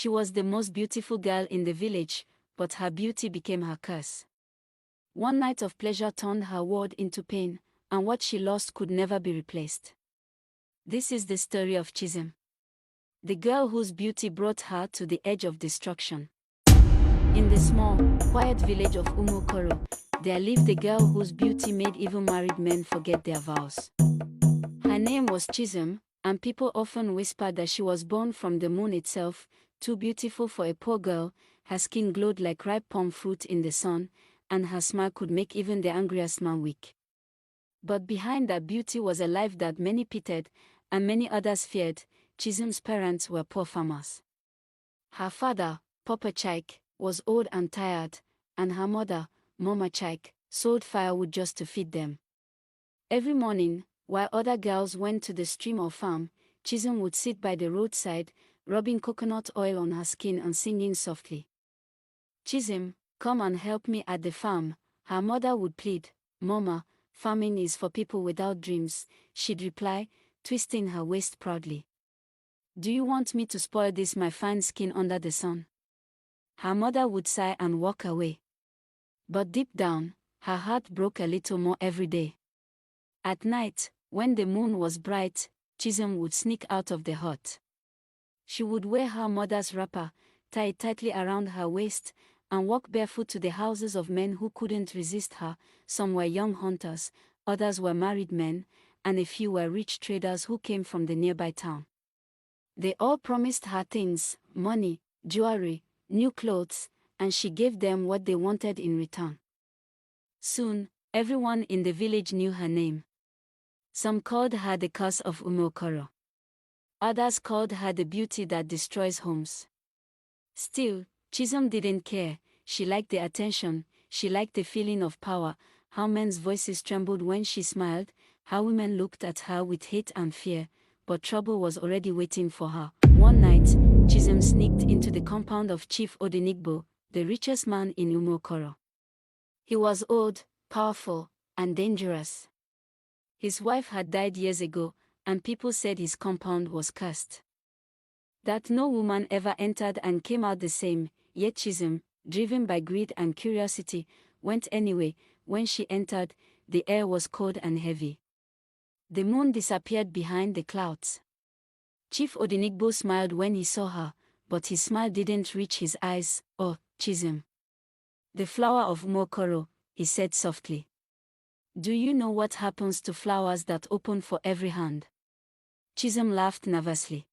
She was the most beautiful girl in the village, but her beauty became her curse. One night of pleasure turned her world into pain, and what she lost could never be replaced. This is the story of Chisem, the girl whose beauty brought her to the edge of destruction. In the small, quiet village of Umokoro, there lived a girl whose beauty made even married men forget their vows. Her name was Chisem, and people often whispered that she was born from the moon itself, too beautiful for a poor girl. Her skin glowed like ripe palm fruit in the sun, and her smile could make even the angriest man weak. But behind that beauty was a life that many pitied, and many others feared. Chisem's parents were poor farmers. Her father, Papa Chaik, was old and tired, and her mother, Mama Chaik, sold firewood just to feed them. Every morning, while other girls went to the stream or farm, Chisem would sit by the roadside, rubbing coconut oil on her skin and singing softly. "Chisem, come and help me at the farm," her mother would plead. "Mama, farming is for people without dreams," she'd reply, twisting her waist proudly. "Do you want me to spoil this my fine skin under the sun?" Her mother would sigh and walk away. But deep down, her heart broke a little more every day. At night, when the moon was bright, Chisem would sneak out of the hut. She would wear her mother's wrapper, tie it tightly around her waist, and walk barefoot to the houses of men who couldn't resist her. Some were young hunters, others were married men, and a few were rich traders who came from the nearby town. They all promised her things: money, jewelry, new clothes, and she gave them what they wanted in return. Soon, everyone in the village knew her name. Some called her the curse of Umokoro. Others called her the beauty that destroys homes. Still, Chisem didn't care. She liked the attention, she liked the feeling of power, how men's voices trembled when she smiled, how women looked at her with hate and fear. But trouble was already waiting for her. One night, Chisem sneaked into the compound of Chief Odenigbo, the richest man in Umokoro. He was old, powerful, and dangerous. His wife had died years ago, and people said his compound was cursed. That no woman ever entered and came out the same, yet Chisem, driven by greed and curiosity, went anyway. When she entered, the air was cold and heavy. The moon disappeared behind the clouds. Chief Odenigbo smiled when he saw her, but his smile didn't reach his eyes. "Oh, Chisem, the flower of Umokoro," he said softly. "Do you know what happens to flowers that open for every hand?" Chisem laughed nervously.